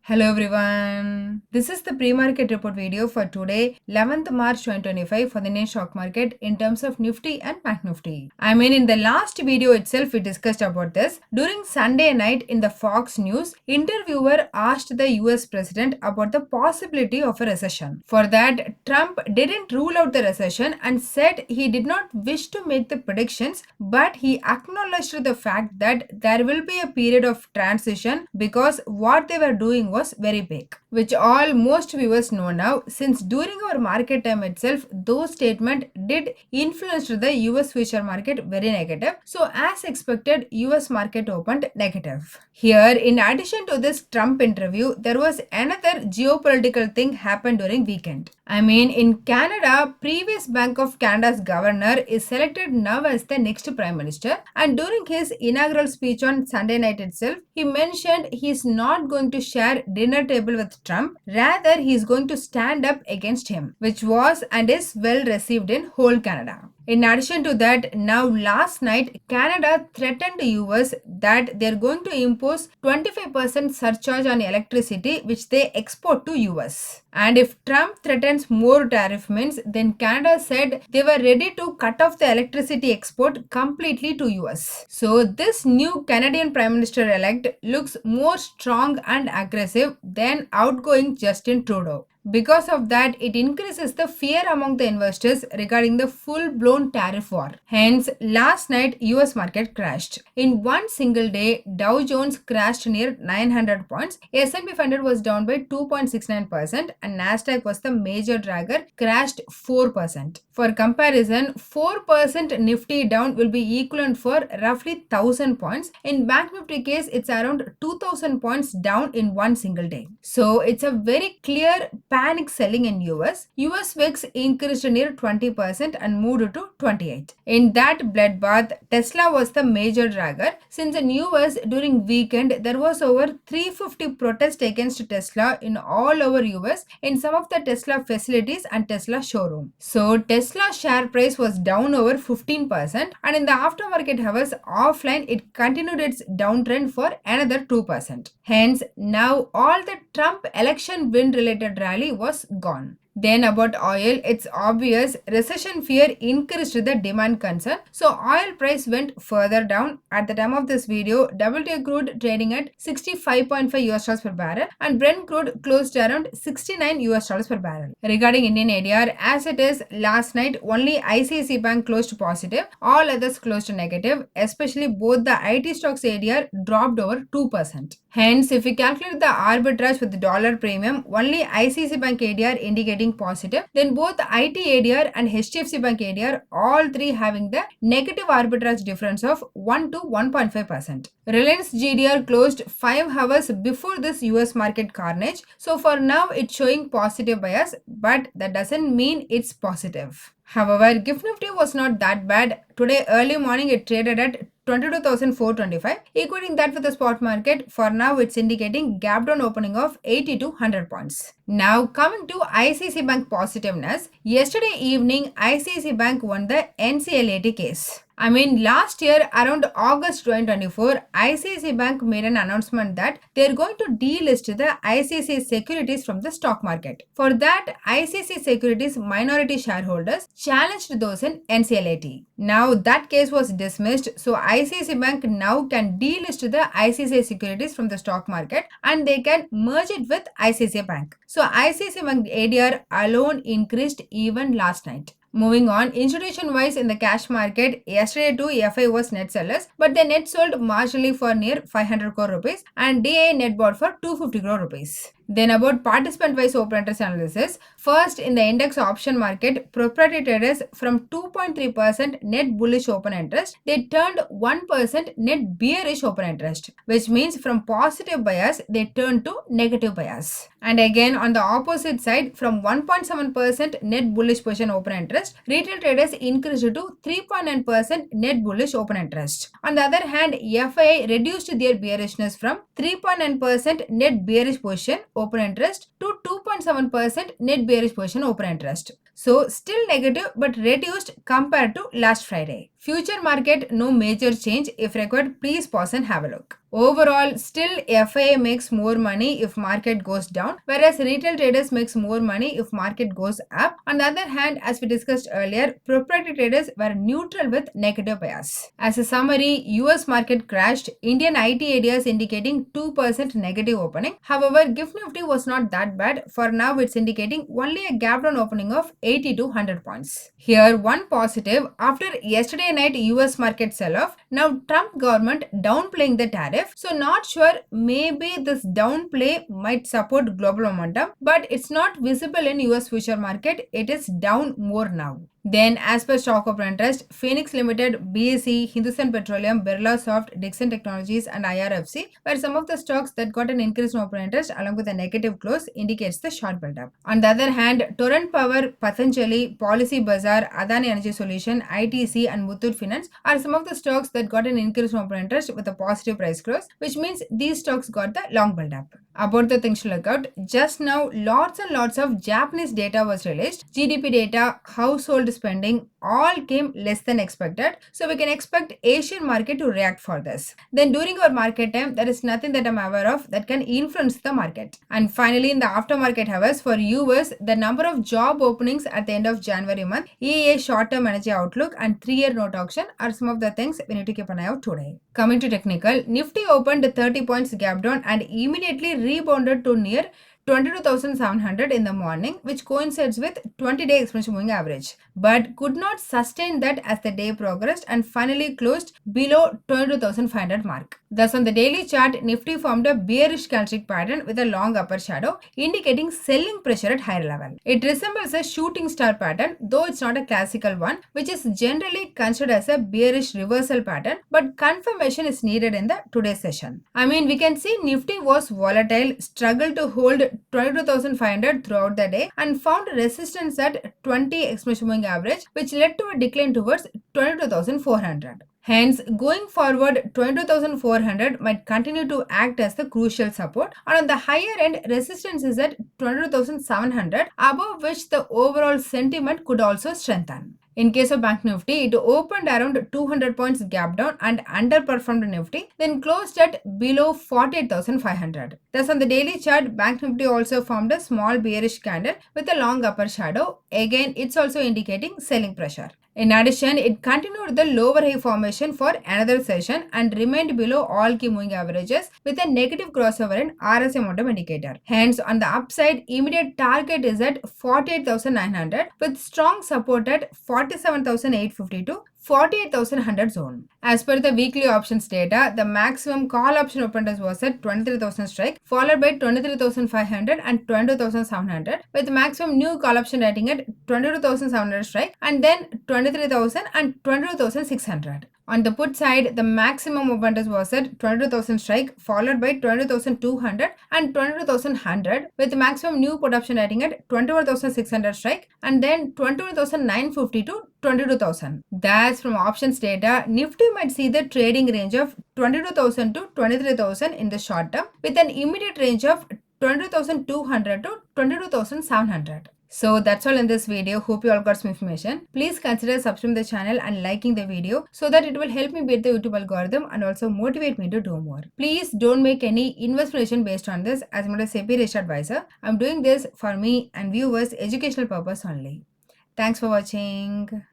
Hello everyone. This is the pre-market report video for today, 11th March 2025 for the Indian stock market in terms of Nifty and Bank Nifty. In the last video itself we discussed about this. During Sunday night in the Fox News, interviewer asked the US president about the possibility of a recession. For that, Trump didn't rule out the recession and said he did not wish to make the predictions, but he acknowledged the fact that there will be a period of transition because what they were doing was very big, which all most viewers know now, since during our market time itself those statement did influence the US future market very negative. So as expected, US market opened negative. Here, in addition to this Trump interview, there was another geopolitical thing happened during weekend. In Canada, previous Bank of Canada's governor is selected now as the next prime minister, and during his inaugural speech on Sunday night itself, he mentioned he is not going to share dinner table with Trump, rather he is going to stand up against him, which was and is well received in whole Canada. In addition to that, now last night, Canada threatened the US that they're going to impose 25% surcharge on electricity which they export to US. And if Trump threatens more tariff means, then Canada said they were ready to cut off the electricity export completely to US. So this new Canadian Prime Minister-elect looks more strong and aggressive than outgoing Justin Trudeau. Because of that, it increases the fear among the investors regarding the full-blown tariff war. Hence, last night US market crashed. In one single day, Dow Jones crashed near 900 points, S&P 500 was down by 2.69% and Nasdaq was the major dragger, crashed 4%. For comparison, 4% Nifty down will be equivalent for roughly 1000 points. In Bank Nifty case, it's around 2000 points down in one single day. So, it's a very clear panic selling in US. US VIX increased near 20% and moved to 28. In that bloodbath, Tesla was the major dragger. Since in US during weekend, there was over 350 protests against Tesla in all over US in some of the Tesla facilities and Tesla showroom. So Tesla share price was down over 15% and in the aftermarket hours offline it continued its downtrend for another 2%. Hence, now all the Trump election win related rally was gone. Then about oil, it's obvious recession fear increased the demand concern. So oil price went further down. At the time of this video, WTI crude trading at 65.5 US dollars per barrel and Brent crude closed around 69 US dollars per barrel. Regarding Indian ADR, as it is last night, only ICICI Bank closed positive. All others closed negative. Especially both the IT stocks ADR dropped over 2%. Hence, if we calculate the arbitrage with the dollar premium, only ICICI Bank ADR indicating positive, then both IT ADR and HDFC Bank ADR, all three having the negative arbitrage difference of 1 to 1.5%. Reliance GDR closed 5 hours before this US market carnage. So for now, it's showing positive bias, but that doesn't mean it's positive. However, GIFT Nifty was not that bad. Today early morning it traded at 22,425, equating that with the spot market. For now, it's indicating gap down opening of 80 to 100 points. Now, coming to ICICI Bank positiveness, yesterday evening, ICICI Bank won the NCLAT case. Last year around August 2024, ICICI Bank made an announcement that they're going to delist the ICICI Securities from the stock market. For that, ICICI Securities minority shareholders challenged those in NCLAT. Now that case was dismissed, so ICICI Bank now can delist the ICICI Securities from the stock market and they can merge it with ICICI Bank. So ICICI Bank ADR alone increased even last night. Moving on, institution-wise in the cash market, yesterday too FI was net sellers, but they net sold marginally for near 500 crore rupees and DA net bought for 250 crore rupees. Then about participant-wise open interest analysis, first in the index option market, proprietary traders from 2.3% net bullish open interest, they turned 1% net bearish open interest, which means from positive bias, they turned to negative bias. And again on the opposite side, from 1.7% net bullish position open interest, retail traders increased to 3.9% net bullish open interest. On the other hand, FI reduced their bearishness from 3.9% net bearish position open interest to 2.7% net bearish position open interest. So still negative but reduced compared to last Friday. Future market no major change. If required, please pause and have a look. Overall, still FIA makes more money if market goes down, whereas retail traders makes more money if market goes up. On the other hand, as we discussed earlier, proprietary traders were neutral with negative bias. As a summary, US market crashed, Indian IT areas indicating 2% negative opening. However, GIFT Nifty was not that bad. For now, it's indicating only a gap down opening of 80 to 100 points. Here, one positive, after yesterday night US market sell-off, now Trump government downplaying the tariff. So not sure, maybe this downplay might support global momentum, but it's not visible in US future market. It is down more now. Then, as per stock of interest, Phoenix Limited, BSE, Hindustan Petroleum, Birlasoft, Dixon Technologies, and IRFC were some of the stocks that got an increase in open interest along with a negative close, indicates the short build-up. On the other hand, Torrent Power, Patanjali, Policy Bazaar, Adani Energy Solution, ITC, and Muthoot Finance are some of the stocks that got an increase in open interest with a positive price close, which means these stocks got the long build-up. About the things to look out, just now lots and lots of Japanese data was released. GDP data, household spending, all came less than expected. So we can expect Asian market to react for this. Then during our market time, there is nothing that I'm aware of that can influence the market. And finally, in the aftermarket hours for US, the number of job openings at the end of January month, EA short-term energy outlook, and 3-year note auction are some of the things we need to keep an eye out today. Coming to technical, Nifty opened 30 points gap down and immediately rebounded to near 22,700 in the morning, which coincides with 20-day exponential moving average, but could not sustain that as the day progressed and finally closed below 22,500 mark. Thus, on the daily chart, Nifty formed a bearish candlestick pattern with a long upper shadow, indicating selling pressure at higher level. It resembles a shooting star pattern, though it's not a classical one, which is generally considered as a bearish reversal pattern, but confirmation is needed in the today's session. We can see Nifty was volatile, struggled to hold 22,500 throughout the day and found resistance at 20 exponential moving average, which led to a decline towards 22,400. Hence, going forward, 22,400 might continue to act as the crucial support, and on the higher end, resistance is at 22,700, above which the overall sentiment could also strengthen. In case of Bank Nifty, it opened around 200 points gap down and underperformed Nifty, then closed at below 48,500. Thus, on the daily chart, Bank Nifty also formed a small bearish candle with a long upper shadow. Again, it's also indicating selling pressure. In addition, it continued the lower high formation for another session and remained below all key moving averages with a negative crossover in RSI momentum indicator. Hence, on the upside, immediate target is at 48,900 with strong support at 47,850 to 48,100 zone. As per the weekly options data, the maximum call option open interest was at 23,000 strike, followed by 23,500 and 22,700, with maximum new call option rating at 22,700 strike and then 23,000 and 22,600. On the put side, the maximum open interest was at 22,000 strike, followed by 22,200 and 22,100, with maximum new put option rating at 21,600 strike and then 21,950 to 22,000. That's from options data. Nifty might see the trading range of 22,000 to 23,000 in the short term, with an immediate range of 22,200 to 22,700. So that's all in this video. Hope you all got some information. Please consider subscribing to the channel and liking the video so that it will help me beat the YouTube algorithm and also motivate me to do more. Please don't make any investment based on this, as I'm not a SEBI registered advisor. I'm doing this for me and viewers' educational purpose only. Thanks for watching.